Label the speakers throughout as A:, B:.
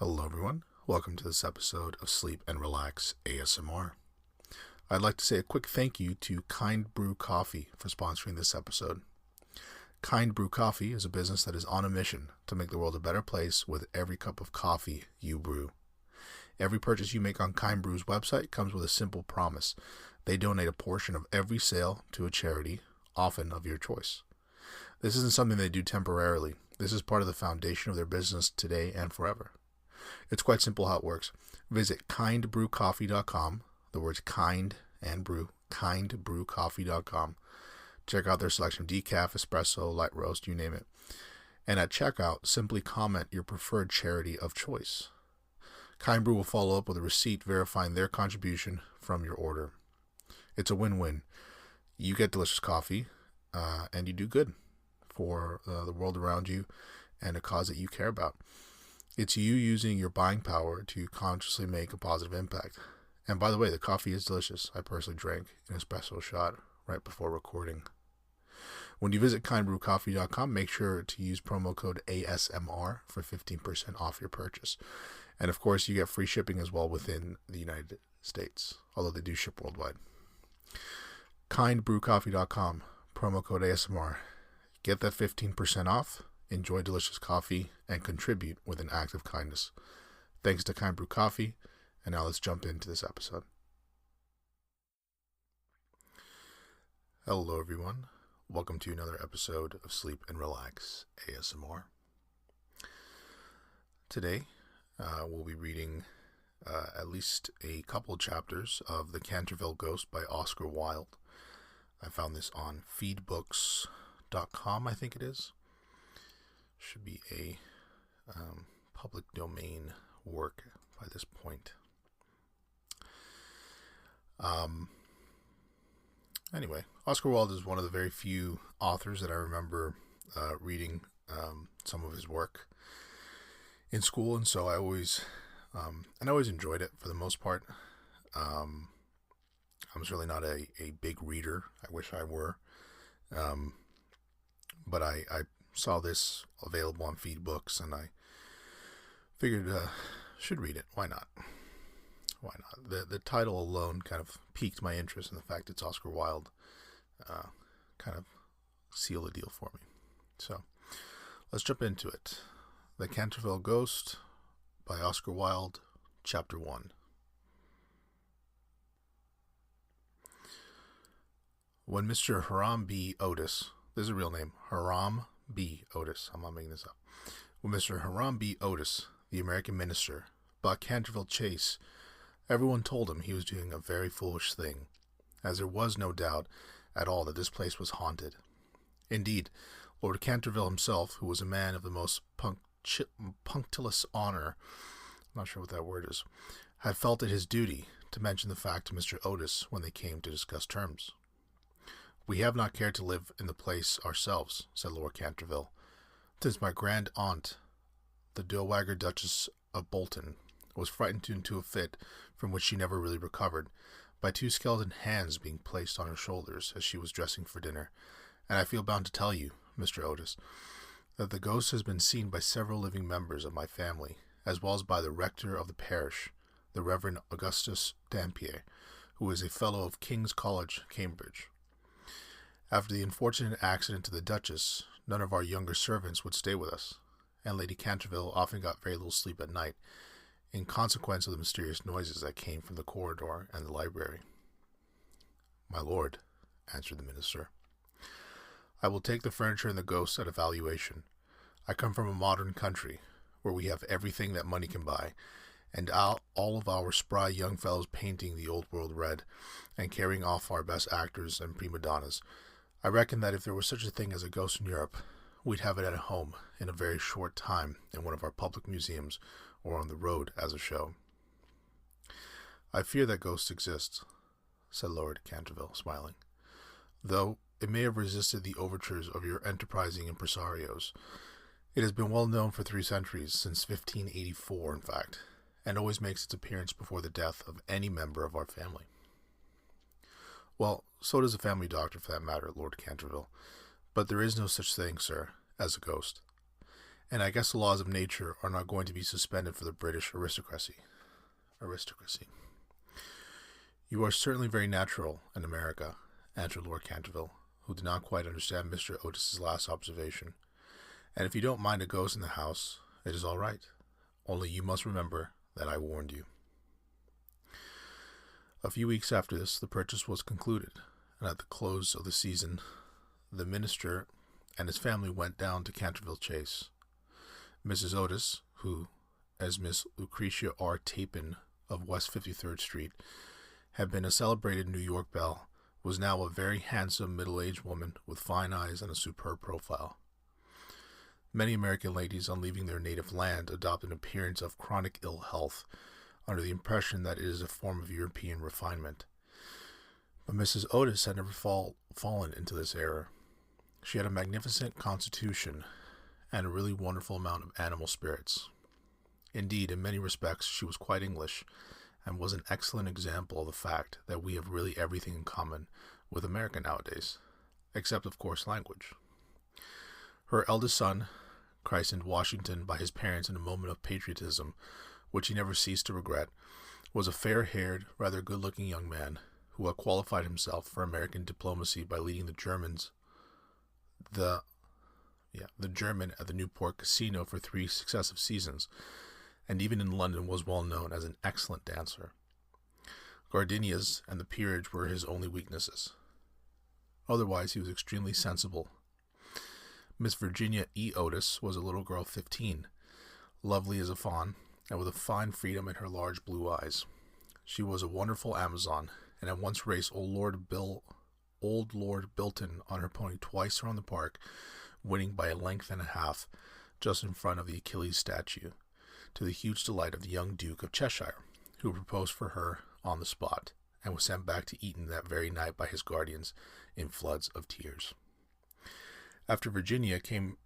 A: Hello everyone, welcome to this episode of Sleep and Relax ASMR. I'd like to say a quick thank you to Kind Brew Coffee for sponsoring this episode. Kind Brew Coffee is a business that is on a mission to make the world a better place with every cup of coffee you brew. Every purchase you make on Kind Brew's website comes with a simple promise. They donate a portion of every sale to a charity, often of your choice. This isn't something they do temporarily. This is part of the foundation of their business today and forever. It's quite simple how it works. Visit kindbrewcoffee.com, the words kind and brew, kindbrewcoffee.com. Check out their selection of decaf, espresso, light roast, you name it. And at checkout, simply comment your preferred charity of choice. Kind Brew will follow up with a receipt verifying their contribution from your order. It's a win-win. You get delicious coffee, and you do good for the world around you and a cause that you care about. It's you using your buying power to consciously make a positive impact. And by the way, the coffee is delicious. I personally drank an espresso shot right before recording. When you visit kindbrewcoffee.com, make sure to use promo code ASMR for 15% off your purchase. And of course, you get free shipping as well within the United States, although they do ship worldwide. Kindbrewcoffee.com, promo code ASMR. Get that 15% off. Enjoy delicious coffee, and contribute with an act of kindness. Thanks to Kind Brew Coffee, and now let's jump into this episode. Hello everyone, welcome to another episode of Sleep and Relax ASMR. Today, we'll be reading at least a couple chapters of The Canterville Ghost by Oscar Wilde. I found this on feedbooks.com, I think it is. Should be a public domain work by this point. Anyway, Oscar Wilde is one of the very few authors that I remember reading some of his work in school, and so I always enjoyed it for the most part. I was really not a big reader. I wish I were, but I saw this available on Feedbooks, and I figured should read it. Why not? The title alone kind of piqued my interest, and the fact it's Oscar Wilde kind of sealed the deal for me. So let's jump into it. The Canterville Ghost by Oscar Wilde, Chapter 1. When Mr. Hiram B. Otis, this is a real name, Hiram B. Otis, I'm not making this up. When Mr. Hiram B. Otis, the American minister, bought Canterville Chase, everyone told him he was doing a very foolish thing, as there was no doubt at all that this place was haunted. Indeed, Lord Canterville himself, who was a man of the most punctilious honor, I'm not sure what that word is, had felt it his duty to mention the fact to Mr. Otis when they came to discuss terms. "We have not cared to live in the place ourselves," said Lord Canterville, "since my grand aunt, the Dowager Duchess of Bolton, was frightened into a fit from which she never really recovered, by two skeleton hands being placed on her shoulders as she was dressing for dinner, and I feel bound to tell you, Mr. Otis, that the ghost has been seen by several living members of my family, as well as by the rector of the parish, the Reverend Augustus Dampier, who is a fellow of King's College, Cambridge. After the unfortunate accident to the Duchess, none of our younger servants would stay with us, and Lady Canterville often got very little sleep at night, in consequence of the mysterious noises that came from the corridor and the library." "My lord," answered the minister, "I will take the furniture and the ghosts at a valuation. I come from a modern country, where we have everything that money can buy, and all of our spry young fellows painting the old world red, and carrying off our best actors and prima donnas. I reckon that if there was such a thing as a ghost in Europe, we'd have it at home in a very short time in one of our public museums or on the road as a show." "I fear that ghosts exist," said Lord Canterville, smiling, "though it may have resisted the overtures of your enterprising impresarios. It has been well known for 3 centuries, since 1584 in fact, and always makes its appearance before the death of any member of our family." "Well, so does a family doctor for that matter, Lord Canterville. But there is no such thing, sir, as a ghost. And I guess the laws of nature are not going to be suspended for the British aristocracy. You are certainly very natural in America, answered Lord Canterville, who did not quite understand Mr. Otis's last observation. And if you don't mind a ghost in the house, it is all right. Only you must remember that I warned you. A few weeks after this, the purchase was concluded, and at the close of the season, the minister and his family went down to Canterville Chase. Mrs. Otis, who, as Miss Lucretia R. Tappan of West 53rd Street, had been a celebrated New York belle, was now a very handsome middle-aged woman with fine eyes and a superb profile. Many American ladies, on leaving their native land, adopt an appearance of chronic ill health, under the impression that it is a form of European refinement. But Mrs. Otis had never fallen into this error. She had a magnificent constitution and a really wonderful amount of animal spirits. Indeed, in many respects, she was quite English, and was an excellent example of the fact that we have really everything in common with America nowadays, except, of course, language. Her eldest son, christened Washington by his parents in a moment of patriotism, which he never ceased to regret, was a fair-haired, rather good-looking young man who had qualified himself for American diplomacy by leading the German at the Newport Casino for 3 successive seasons, and even in London was well known as an excellent dancer. Gardenias and the peerage were his only weaknesses. Otherwise, he was extremely sensible. Miss Virginia E. Otis was a little girl of 15, lovely as a fawn, and with a fine freedom in her large blue eyes. She was a wonderful Amazon, and had once raced old Lord Bilton on her pony twice around the park, winning by a length and a half, just in front of the Achilles statue, to the huge delight of the young Duke of Cheshire, who proposed for her on the spot, and was sent back to Eton that very night by his guardians in floods of tears. After Virginia came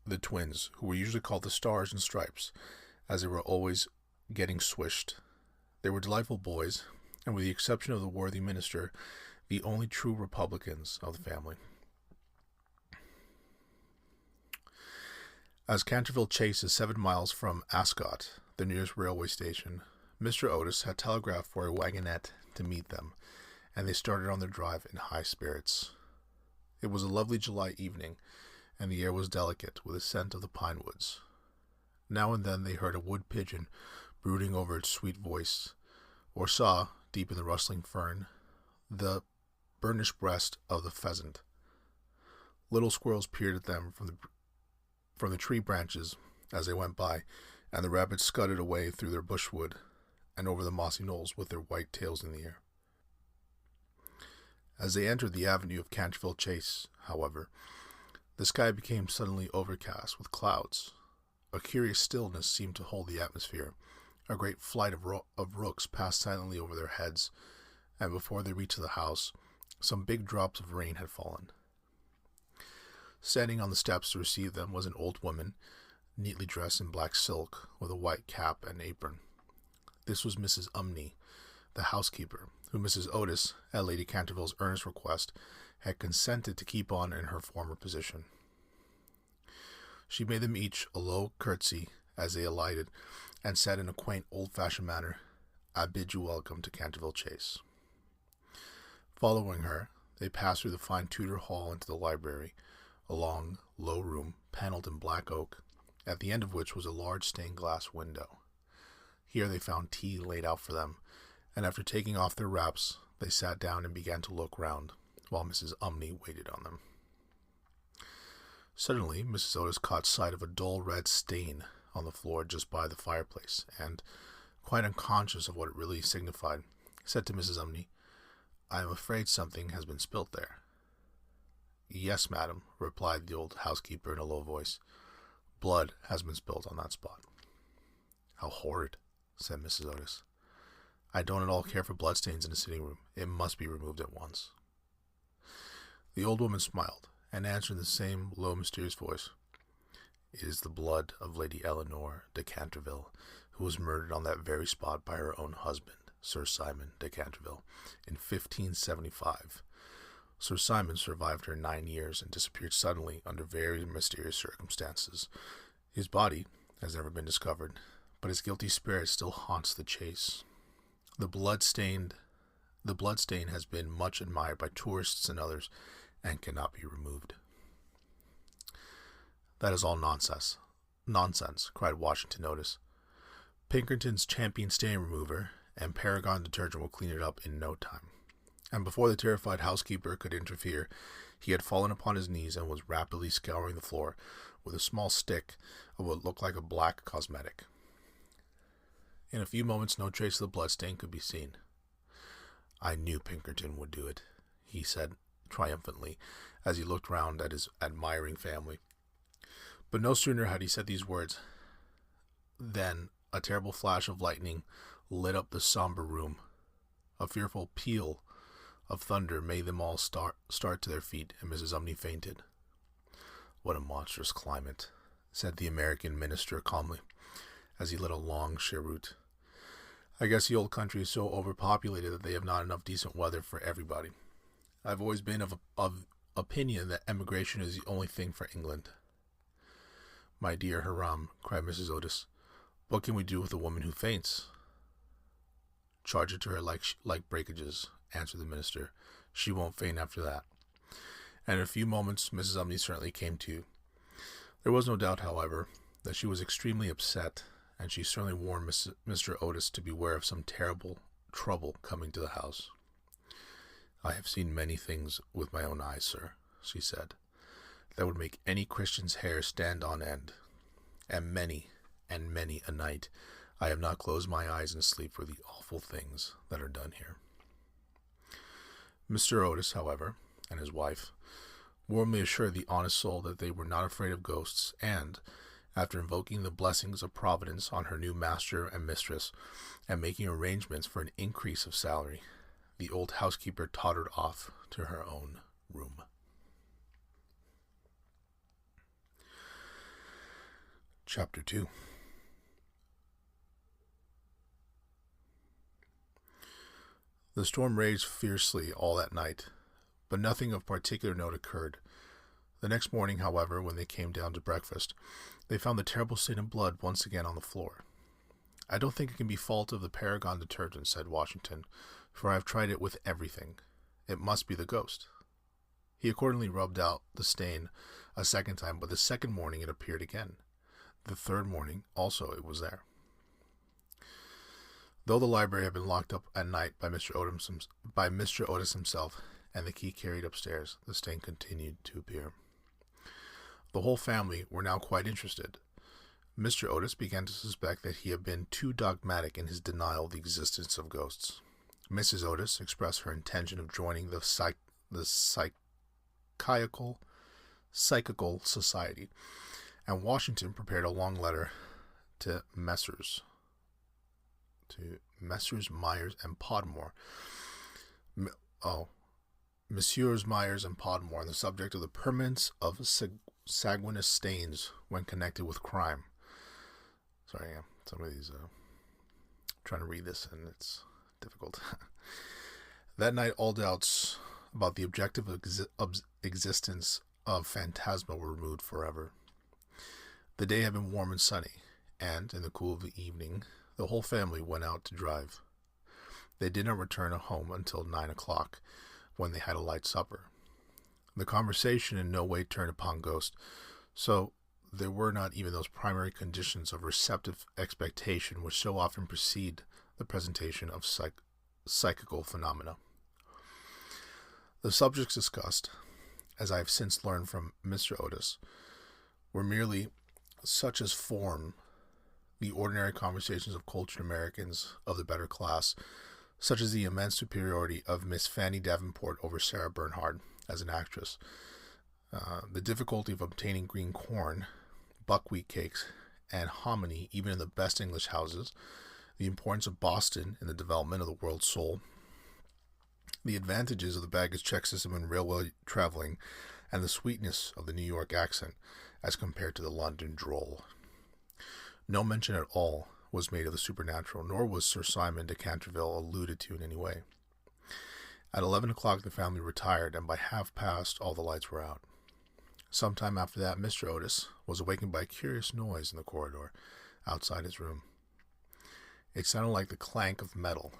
A: the twins, who were usually called the Stars and Stripes, as they were always getting swished. They were delightful boys, and with the exception of the worthy minister, the only true Republicans of the family. As Canterville Chase is 7 miles from Ascot, the nearest railway station, Mr. Otis had telegraphed for a wagonette to meet them, and they started on their drive in high spirits. It was a lovely July evening, and the air was delicate with the scent of the pine woods. Now and then they heard a wood pigeon brooding over its sweet voice, or saw, deep in the rustling fern, the burnished breast of the pheasant. Little squirrels peered at them from the tree branches as they went by, and the rabbits scudded away through their bushwood and over the mossy knolls with their white tails in the air. As they entered the avenue of Canterville Chase, however, the sky became suddenly overcast with clouds. A curious stillness seemed to hold the atmosphere. A great flight of rooks passed silently over their heads, and before they reached the house, some big drops of rain had fallen. Standing on the steps to receive them was an old woman, neatly dressed in black silk, with a white cap and apron. This was Mrs. Umney, the housekeeper, who Mrs. Otis, at Lady Canterville's earnest request, had consented to keep on in her former position. She made them each a low curtsy as they alighted, and said in a quaint old-fashioned manner, "I bid you welcome to Canterville Chase." Following her, they passed through the fine Tudor hall into the library, a long, low room, panelled in black oak, at the end of which was a large stained-glass window. Here they found tea laid out for them, and after taking off their wraps, they sat down and began to look round, while Mrs. Umney waited on them. Suddenly, Mrs. Otis caught sight of a dull red stain on the floor just by the fireplace, and, quite unconscious of what it really signified, said to Mrs. Umney, "I am afraid something has been spilt there." "Yes, madam," replied the old housekeeper in a low voice. "Blood has been spilt on that spot." "How horrid," said Mrs. Otis. "I don't at all care for bloodstains in a sitting room. It must be removed at once." The old woman smiled, and answered in the same low, mysterious voice, "It is the blood of Lady Eleanor de Canterville, who was murdered on that very spot by her own husband, Sir Simon de Canterville, in 1575. Sir Simon survived her 9 years and disappeared suddenly under very mysterious circumstances. His body has never been discovered, but his guilty spirit still haunts the chase. The blood stain has been much admired by tourists and others, and cannot be removed. That is all nonsense, cried Washington Otis. Pinkerton's champion stain remover and Paragon detergent will clean it up in no time. And before the terrified housekeeper could interfere, he had fallen upon his knees and was rapidly scouring the floor with a small stick of what looked like a black cosmetic. In a few moments, no trace of the bloodstain could be seen. I knew Pinkerton would do it, he said triumphantly, as he looked round at his admiring family. But no sooner had he said these words than a terrible flash of lightning lit up the somber room. A fearful peal of thunder made them all start to their feet, and Mrs. Umney fainted. What a monstrous climate, said the American minister calmly, as he lit a long cheroot. I guess the old country is so overpopulated that they have not enough decent weather for everybody. I've always been of opinion that emigration is the only thing for England. My dear Hiram, cried Mrs. Otis, what can we do with a woman who faints? Charge it to her like breakages, answered the minister. She won't faint after that. And in a few moments Mrs. Umney certainly came to. There was no doubt, however, that she was extremely upset, and she certainly warned Mr. Otis to beware of some terrible trouble coming to the house. I have seen many things with my own eyes, sir, she said, that would make any Christian's hair stand on end. And many a night I have not closed my eyes in sleep for the awful things that are done here. Mr. Otis, however, and his wife, warmly assured the honest soul that they were not afraid of ghosts, and, after invoking the blessings of Providence on her new master and mistress, and making arrangements for an increase of salary, the old housekeeper tottered off to her own room. Chapter 2. The storm raged fiercely all that night, but nothing of particular note occurred. The next morning, however, when they came down to breakfast, they found the terrible stain of blood once again on the floor. I don't think it can be fault of the Paragon detergent, said Washington, for I have tried it with everything. It must be the ghost. He accordingly rubbed out the stain a second time, but the second morning it appeared again. The third morning also it was there. Though the library had been locked up at night by Mr. Otis himself, and the key carried upstairs, the stain continued to appear. The whole family were now quite interested. Mr. Otis began to suspect that he had been too dogmatic in his denial of the existence of ghosts. Mrs. Otis expressed her intention of joining the psychical society, and Washington prepared a long letter to Messrs. Myers and Podmore. Messrs. Myers and Podmore on the subject of the permanence of sanguineous stains when connected with crime. Sorry, some of these, trying to read this and it's difficult. That night, all doubts about the objective existence of phantasma were removed forever. The day had been warm and sunny, and in the cool of the evening, the whole family went out to drive. They did not return home until 9 o'clock, when they had a light supper. The conversation in no way turned upon ghosts, so there were not even those primary conditions of receptive expectation which so often precede the presentation of psychical phenomena. The subjects discussed, as I have since learned from Mr. Otis, were merely such as form the ordinary conversations of cultured Americans of the better class, such as the immense superiority of Miss Fanny Davenport over Sarah Bernhardt as an actress, the difficulty of obtaining green corn, buckwheat cakes, and hominy even in the best English houses, the importance of Boston in the development of the world's soul, the advantages of the baggage check system in railway traveling, and the sweetness of the New York accent as compared to the London drawl. No mention at all was made of the supernatural, nor was Sir Simon de Canterville alluded to in any way. At 11 o'clock the family retired, and by 1:30 all the lights were out. Some time after that, Mr. Otis was awakened by a curious noise in the corridor outside his room. It sounded like the clank of metal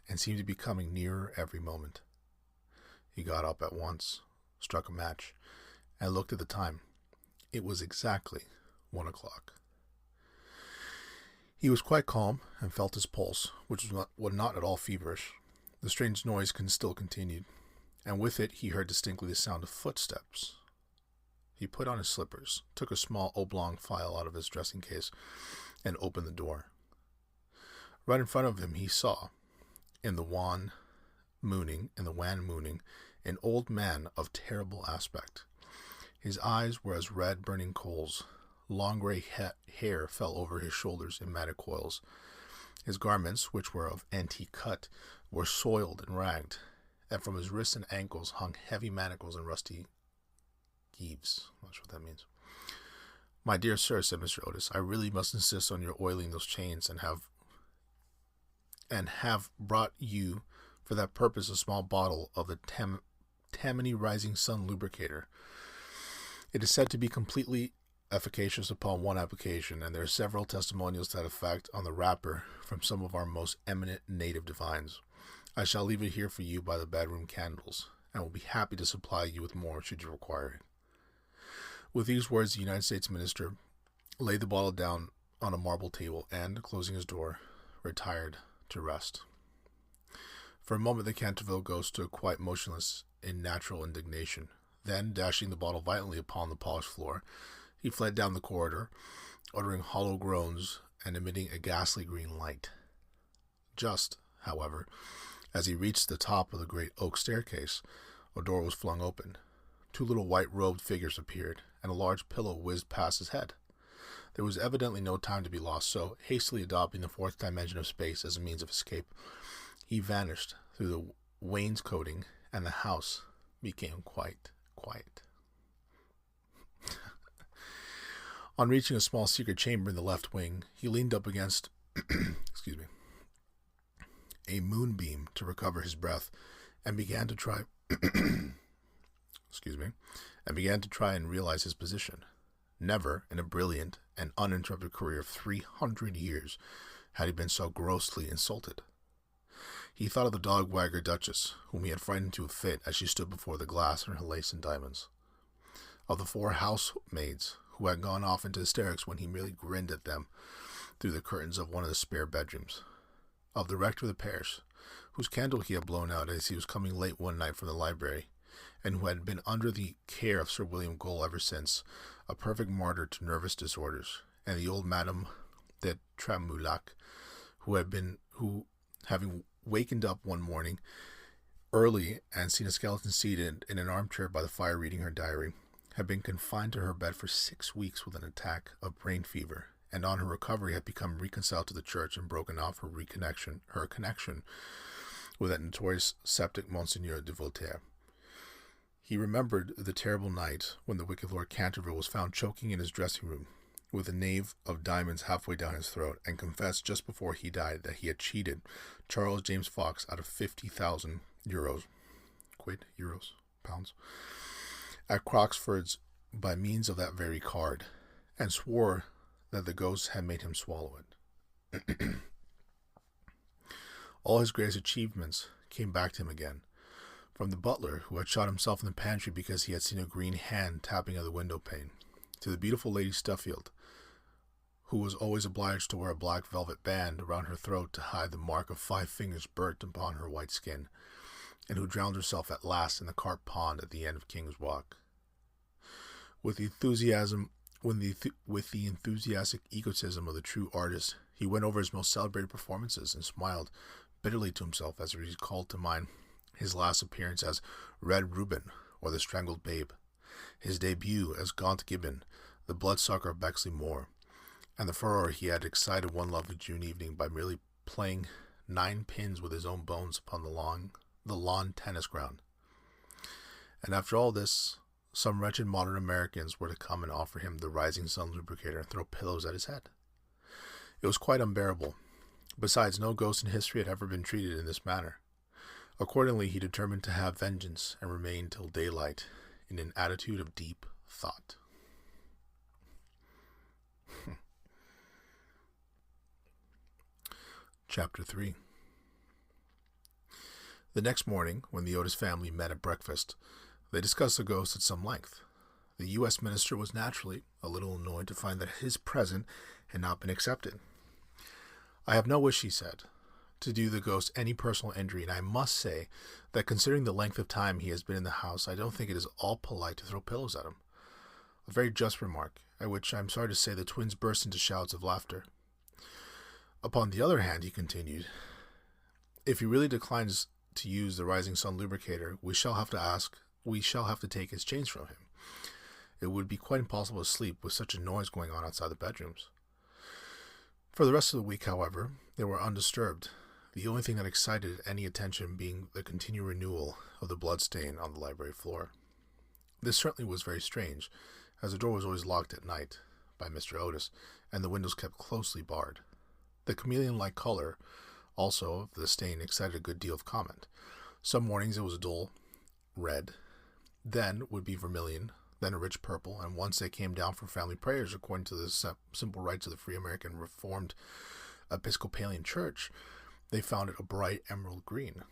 A: and seemed to be coming nearer every moment. He got up at once, struck a match, and looked at the time. It was exactly 1 o'clock. He was quite calm and felt his pulse, which was not at all feverish. The strange noise still continued, and with it he heard distinctly the sound of footsteps. He put on his slippers, took a small oblong file out of his dressing case, and opened the door. Right in front of him he saw, in the wan mooning, an old man of terrible aspect. His eyes were as red burning coals. Long gray hair fell over his shoulders in matted coils. His garments, which were of antique cut, were soiled and ragged, and from his wrists and ankles hung heavy manacles and rusty gyves. I'm not sure what that means. "My dear sir," said Mr. Otis, "I really must insist on your oiling those chains, and have brought you for that purpose a small bottle of the Tammany Rising Sun lubricator. It is said to be completely efficacious upon one application, and there are several testimonials to that effect on the wrapper from some of our most eminent native divines. I shall leave it here for you by the bedroom candles, and will be happy to supply you with more should you require it." With these words, the United States minister laid the bottle down on a marble table and, closing his door, retired to rest. For a moment the Canterville ghost stood quite motionless in natural indignation. Then, dashing the bottle violently upon the polished floor, he fled down the corridor, uttering hollow groans and emitting a ghastly green light. Just, however, as he reached the top of the great oak staircase, a door was flung open. 2 little white-robed figures appeared, and a large pillow whizzed past his head. There was evidently no time to be lost, so, hastily adopting the 4th dimension of space as a means of escape, he vanished through the wainscoting, and the house became quite quiet. On reaching a small secret chamber in the left wing, he leaned up against a moonbeam to recover his breath, and began to try and realize his position. Never, in a brilliant and uninterrupted career of 300 years, had he been so grossly insulted. He thought of the dog-wagger Duchess, whom he had frightened to a fit as she stood before the glass in her lace and diamonds. Of the 4 housemaids who had gone off into hysterics when he merely grinned at them through the curtains of one of the spare bedrooms. Of the rector of the parish, whose candle he had blown out as he was coming late one night from the library, and who had been under the care of Sir William Gole ever since, a perfect martyr to nervous disorders, and the old Madame de Trémoulac, who, having wakened up one morning early and seen a skeleton seated in an armchair by the fire reading her diary, had been confined to her bed for 6 weeks with an attack of brain fever, and on her recovery had become reconciled to the church and broken off her connection with that notorious sceptic Monseigneur de Voltaire. He remembered the terrible night when the wicked Lord Canterville was found choking in his dressing room, with a knave of diamonds halfway down his throat, and confessed just before he died that he had cheated Charles James Fox out of 50,000 pounds, at Croxford's by means of that very card, and swore that the ghost had made him swallow it. All his greatest achievements came back to him again, from the butler who had shot himself in the pantry because he had seen a green hand tapping at the window pane, to the beautiful Lady Stuffield, who was always obliged to wear a black velvet band around her throat to hide the mark of 5 fingers burnt upon her white skin, and who drowned herself at last in the carp pond at the end of King's Walk. With the enthusiastic egotism of the true artist, he went over his most celebrated performances and smiled bitterly to himself as he recalled to mind his last appearance as Red Reuben, or the Strangled Babe, his debut as Gaunt Gibbon, the bloodsucker of Bexley Moor, and the furore he had excited one lovely June evening by merely playing 9 pins with his own bones upon the lawn tennis ground. And after all this, some wretched modern Americans were to come and offer him the Rising Sun lubricator and throw pillows at his head. It was quite unbearable. Besides, no ghost in history had ever been treated in this manner. Accordingly, he determined to have vengeance and remained till daylight in an attitude of deep thought. Chapter 3. The next morning, when the Otis family met at breakfast, they discussed the ghost at some length. The U.S. minister was naturally a little annoyed to find that his present had not been accepted. "I have no wish," he said, "to do the ghost any personal injury, and I must say that considering the length of time he has been in the house, I don't think it is all polite to throw pillows at him." A very just remark, at which I am sorry to say the twins burst into shouts of laughter. "Upon the other hand," he continued, "if he really declines to use the Rising Sun lubricator, we shall have to take his chains from him. It would be quite impossible to sleep with such a noise going on outside the bedrooms." For the rest of the week, however, they were undisturbed, the only thing that excited any attention being the continual renewal of the blood stain on the library floor. This certainly was very strange, as the door was always locked at night by Mr. Otis, and the windows kept closely barred. The chameleon-like color, also, of the stain excited a good deal of comment. Some mornings it was a dull red, then would be vermilion, then a rich purple, and once they came down for family prayers according to the simple rites of the Free American Reformed Episcopalian Church, they found it a bright emerald green.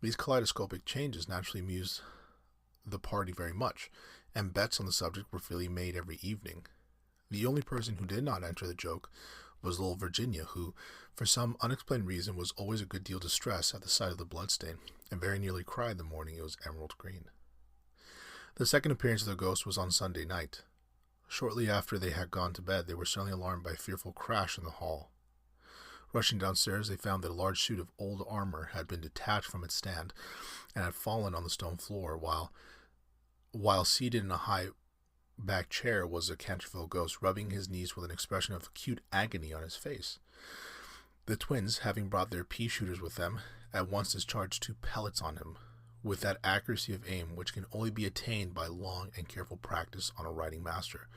A: These kaleidoscopic changes naturally amused the party very much, and bets on the subject were freely made every evening. The only person who did not enter the joke was little Virginia, who, for some unexplained reason, was always a good deal distressed at the sight of the bloodstain, and very nearly cried the morning it was emerald green. The second appearance of the ghost was on Sunday night. Shortly after they had gone to bed, they were suddenly alarmed by a fearful crash in the hall. Rushing downstairs, they found that a large suit of old armor had been detached from its stand, and had fallen on the stone floor, while seated in a high-backed chair was a Canterville ghost, rubbing his knees with an expression of acute agony on his face. The twins, having brought their pea-shooters with them, at once discharged 2 pellets on him, with that accuracy of aim which can only be attained by long and careful practice on a riding master,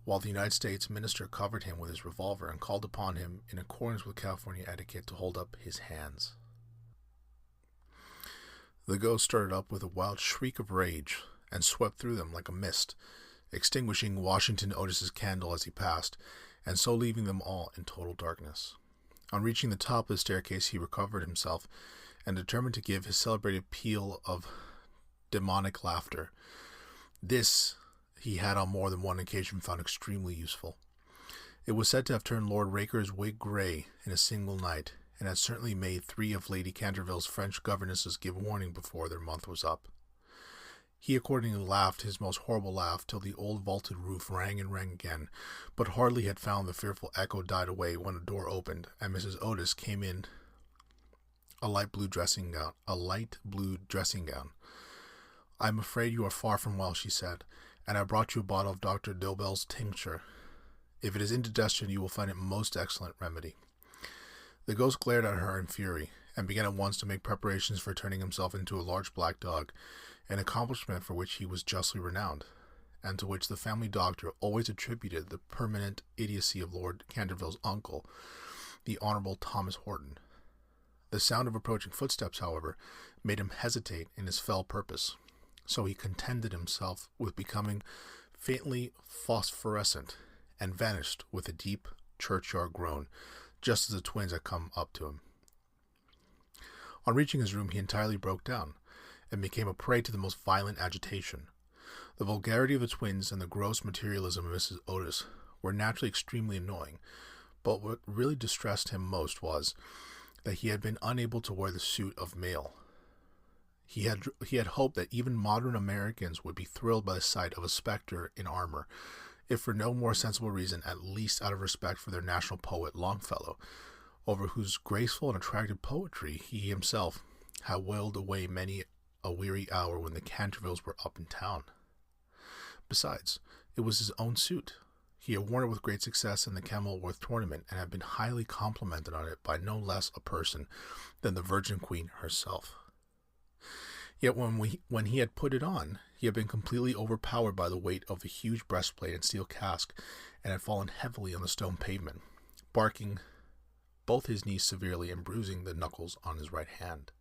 A: while the United States minister covered him with his revolver and called upon him, in accordance with California etiquette, to hold up his hands. The ghost started up with a wild shriek of rage, and swept through them like a mist, extinguishing Washington Otis's candle as he passed, and so leaving them all in total darkness. On reaching the top of the staircase, he recovered himself, and determined to give his celebrated peal of demonic laughter. This he had on more than one occasion found extremely useful. It was said to have turned Lord Raker's wig grey in a single night, and had certainly made 3 of Lady Canterville's French governesses give warning before their month was up. He accordingly laughed his most horrible laugh till the old vaulted roof rang and rang again, but hardly had found the fearful echo died away when a door opened, and Mrs. Otis came in a light blue dressing gown. "I am afraid you are far from well," she said, "and I brought you a bottle of Dr. Dobell's tincture. If it is indigestion, you will find it most excellent remedy." The ghost glared at her in fury, and began at once to make preparations for turning himself into a large black dog, an accomplishment for which he was justly renowned, and to which the family doctor always attributed the permanent idiocy of Lord Canterville's uncle, the Honourable Thomas Horton. The sound of approaching footsteps, however, made him hesitate in his fell purpose, so he contented himself with becoming faintly phosphorescent, and vanished with a deep churchyard groan, just as the twins had come up to him. On reaching his room, he entirely broke down, and became a prey to the most violent agitation. The vulgarity of the twins and the gross materialism of Mrs. Otis were naturally extremely annoying, but what really distressed him most was that he had been unable to wear the suit of mail. He had hoped that even modern Americans would be thrilled by the sight of a spectre in armor, if for no more sensible reason, at least out of respect for their national poet Longfellow, over whose graceful and attractive poetry he himself had wailed away many a weary hour when the Cantervilles were up in town. Besides, it was his own suit. He had worn it with great success in the Kenilworth tournament, and had been highly complimented on it by no less a person than the Virgin Queen herself. Yet when he had put it on, he had been completely overpowered by the weight of the huge breastplate and steel casque, and had fallen heavily on the stone pavement, barking both his knees severely and bruising the knuckles on his right hand.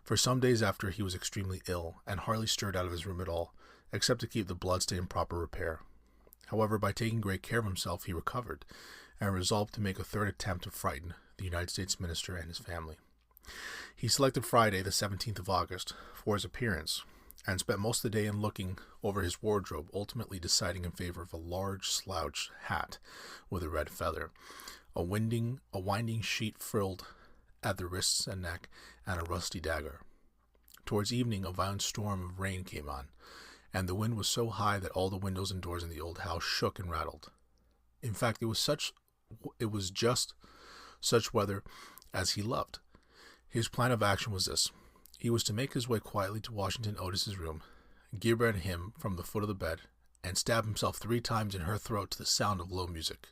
A: For some days after he was extremely ill, and hardly stirred out of his room at all, except to keep the bloodstain in proper repair. However, by taking great care of himself, he recovered, and resolved to make a third attempt to frighten the United States minister and his family. He selected Friday, the 17th of August, for his appearance, and spent most of the day in looking over his wardrobe, ultimately deciding in favor of a large slouch hat with a red feather, a winding sheet frilled at the wrists and neck, and a rusty dagger. Towards evening, a violent storm of rain came on, and the wind was so high that all the windows and doors in the old house shook and rattled. In fact, it was just such weather as he loved. His plan of action was this. He was to make his way quietly to Washington Otis's room, gear him from the foot of the bed, and stab himself 3 times in her throat to the sound of low music.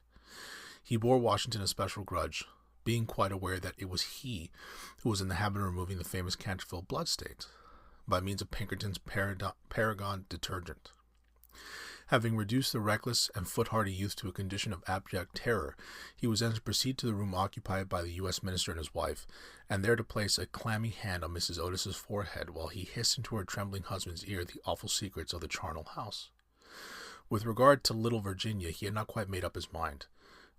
A: He bore Washington a special grudge, being quite aware that it was he who was in the habit of removing the famous Canterville bloodstains by means of Pinkerton's Paragon detergent. Having reduced the reckless and foolhardy youth to a condition of abject terror, he was then to proceed to the room occupied by the U.S. minister and his wife, and there to place a clammy hand on Mrs. Otis's forehead while he hissed into her trembling husband's ear the awful secrets of the charnel house. With regard to little Virginia, he had not quite made up his mind.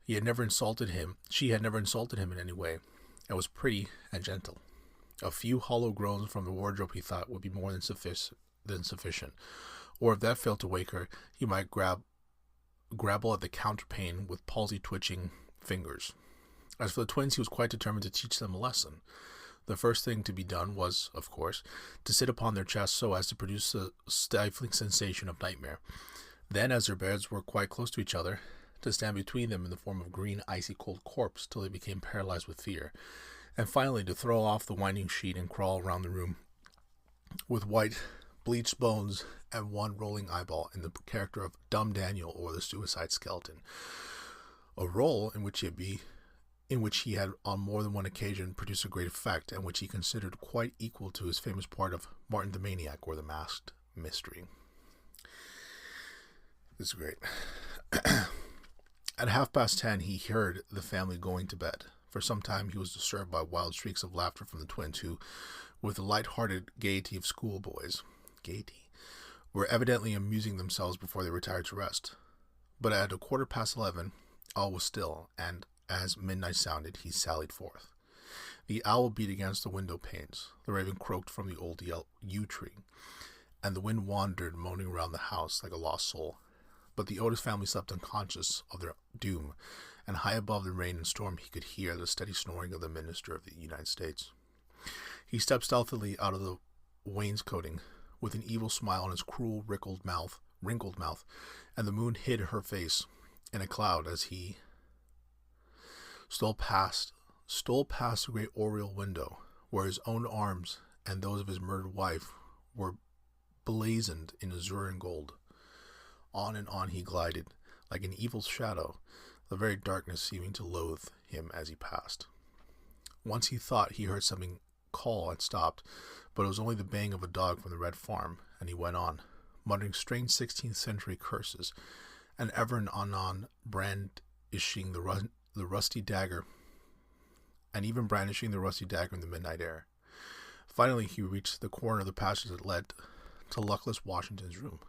A: She had never insulted him in any way, and was pretty and gentle. A few hollow groans from the wardrobe, he thought, would be more than sufficient. Or if that failed to wake her, he might grapple at the counterpane with palsy-twitching fingers. As for the twins, he was quite determined to teach them a lesson. The first thing to be done was, of course, to sit upon their chests so as to produce a stifling sensation of nightmare. Then, as their beds were quite close to each other, to stand between them in the form of green, icy-cold corpse till they became paralyzed with fear, and finally to throw off the winding sheet and crawl around the room with white, bleached bones and one rolling eyeball in the character of Dumb Daniel or the Suicide Skeleton, a role in which he had on more than one occasion produced a great effect, and which he considered quite equal to his famous part of Martin the Maniac or the Masked Mystery. This is great. At 10:30, he heard the family going to bed. For some time he was disturbed by wild shrieks of laughter from the twins, who, with the light-hearted gaiety of schoolboys, were evidently amusing themselves before they retired to rest. But at 11:15, all was still, and as midnight sounded, he sallied forth. The owl beat against the window panes, the raven croaked from the old yew tree, and the wind wandered moaning around the house like a lost soul. But the Otis family slept unconscious of their doom, and high above the rain and storm he could hear the steady snoring of the minister of the United States. He stepped stealthily out of the wainscoting, with an evil smile on his cruel, wrinkled mouth, and the moon hid her face in a cloud as he stole past the great oriel window, where his own arms and those of his murdered wife were blazoned in azure and gold. On and on he glided, like an evil shadow, the very darkness seeming to loathe him as he passed. Once he thought he heard something call and stopped, but it was only the baying of a dog from the Red Farm, and he went on, muttering strange 16th century curses, and ever and anon brandishing the rusty dagger, in the midnight air. Finally he reached the corner of the passage that led to luckless Washington's room.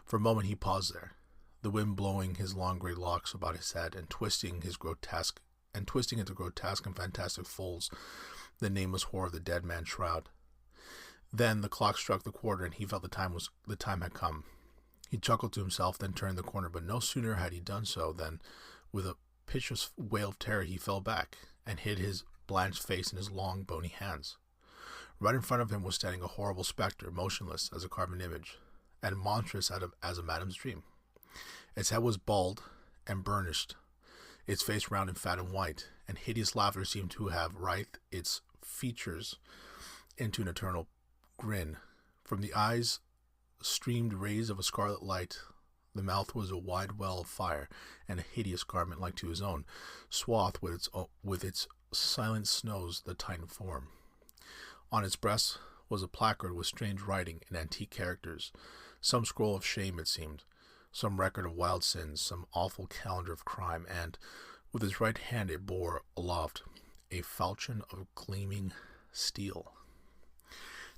A: For a moment he paused there, the wind blowing his long gray locks about his head and twisting into grotesque and fantastic folds the nameless horror of the dead man's shroud. Then the clock struck the quarter, and he felt the time had come. He chuckled to himself, then turned the corner, but no sooner had he done so than, with a piteous wail of terror, he fell back and hid his blanched face in his long, bony hands. Right in front of him was standing a horrible spectre, motionless as a carven image, and monstrous as a madam's dream. Its head was bald and burnished, its face round and fat and white, and hideous laughter seemed to have writhed its features into an eternal grin. From the eyes streamed rays of a scarlet light. The mouth was a wide well of fire, and a hideous garment like to his own, swathed with its silent snows the Titan form. On its breast was a placard with strange writing in antique characters, some scroll of shame, it seemed, some record of wild sins, some awful calendar of crime, and with his right hand it bore aloft a falchion of gleaming steel.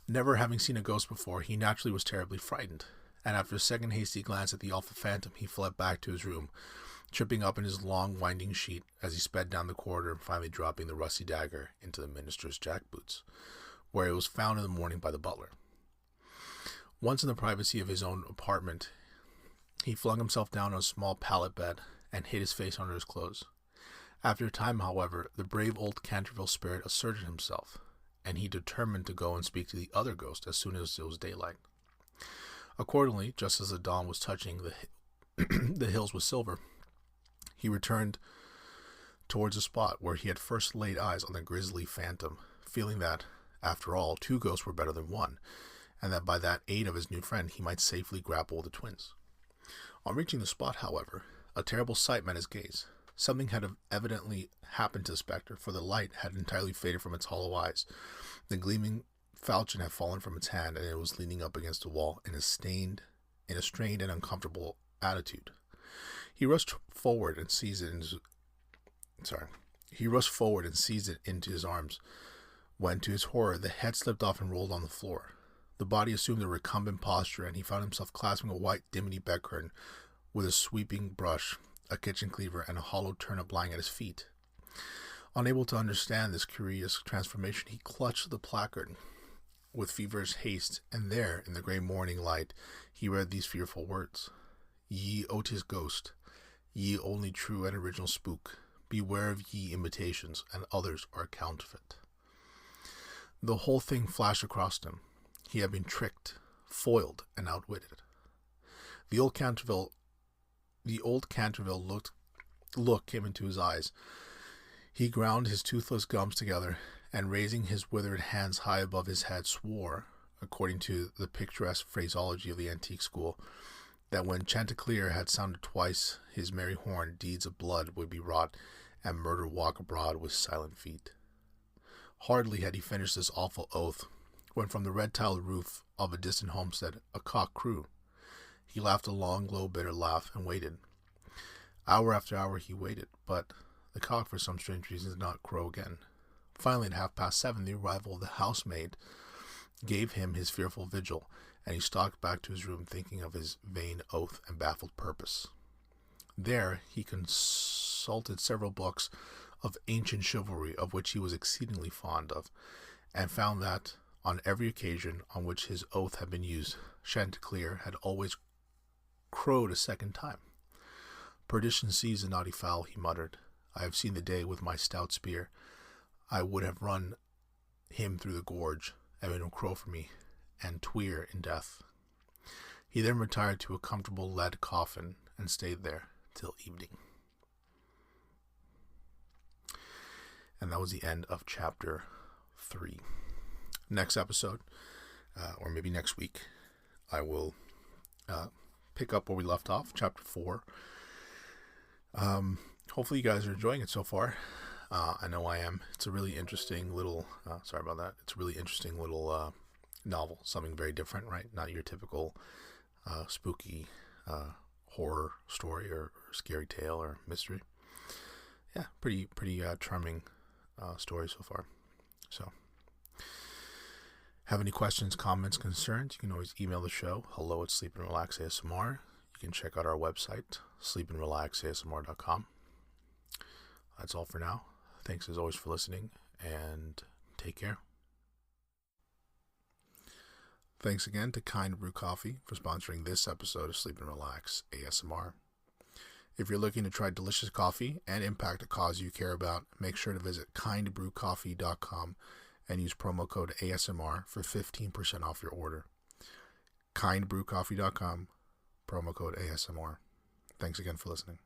A: Never having seen a ghost before, he naturally was terribly frightened, and after a second hasty glance at the awful phantom, he fled back to his room, tripping up in his long, winding sheet as he sped down the corridor and finally dropping the rusty dagger into the minister's jackboots, where it was found in the morning by the butler. Once in the privacy of his own apartment, he flung himself down on a small pallet bed and hid his face under his clothes. After a time, however, the brave old Canterville spirit asserted himself, and he determined to go and speak to the other ghost as soon as it was daylight. Accordingly, just as the dawn was touching the hills with silver, he returned towards the spot where he had first laid eyes on the grisly phantom, feeling that, after all, 2 ghosts were better than 1, and that by that aid of his new friend he might safely grapple the twins. On reaching the spot, however, a terrible sight met his gaze. Something had evidently happened to the spectre, for the light had entirely faded from its hollow eyes. The gleaming falchion had fallen from its hand, and it was leaning up against the wall in a strained and uncomfortable attitude. He rushed forward and seized it into his arms, when, to his horror, the head slipped off and rolled on the floor. The body assumed a recumbent posture, and he found himself clasping a white dimity bed curtain with a sweeping brush, a kitchen cleaver, and a hollow turnip lying at his feet. Unable to understand this curious transformation, he clutched the placard with feverish haste, and there, in the grey morning light, he read these fearful words: "Ye Otis ghost, ye only true and original spook, beware of ye imitations, and others are counterfeit." The whole thing flashed across him. He had been tricked, foiled, and outwitted. The old Canterville look came into his eyes. He ground his toothless gums together, and raising his withered hands high above his head, swore, according to the picturesque phraseology of the antique school, that when Chanticleer had sounded twice his merry horn, deeds of blood would be wrought, and murder walk abroad with silent feet. Hardly had he finished this awful oath, when from the red-tiled roof of a distant homestead a cock crew. He laughed a long, low, bitter laugh, and waited. Hour after hour he waited, but the cock, for some strange reason, did not crow again. Finally, at 7:30, the arrival of the housemaid gave him his fearful vigil, and he stalked back to his room, thinking of his vain oath and baffled purpose. There he consulted several books of ancient chivalry, of which he was exceedingly fond of, and found that, on every occasion on which his oath had been used, Chanticleer had always crowed a second time. "Perdition seize the naughty fowl," he muttered. "I have seen the day with my stout spear. I would have run him through the gorge, and made him crow for me, and tweer in death." He then retired to a comfortable lead coffin, and stayed there till evening. And that was the end of chapter 3. Next episode, or maybe next week, I will pick up where we left off, chapter 4. Hopefully you guys are enjoying it so far. I know I am. It's a really interesting little, It's a really interesting little novel. Something very different, right? Not your typical spooky horror story or scary tale or mystery. Yeah, pretty charming story so far. So, have any questions, comments, concerns? You can always email the show, hello@sleepandrelaxasmr. You can check out our website, sleepandrelaxasmr.com. That's all for now. Thanks as always for listening, and take care. Thanks again to Kind Brew Coffee for sponsoring this episode of Sleep and Relax ASMR. If you're looking to try delicious coffee and impact a cause you care about, make sure to visit kindbrewcoffee.com and use promo code ASMR for 15% off your order. kindbrewcoffee.com, promo code ASMR. Thanks again for listening.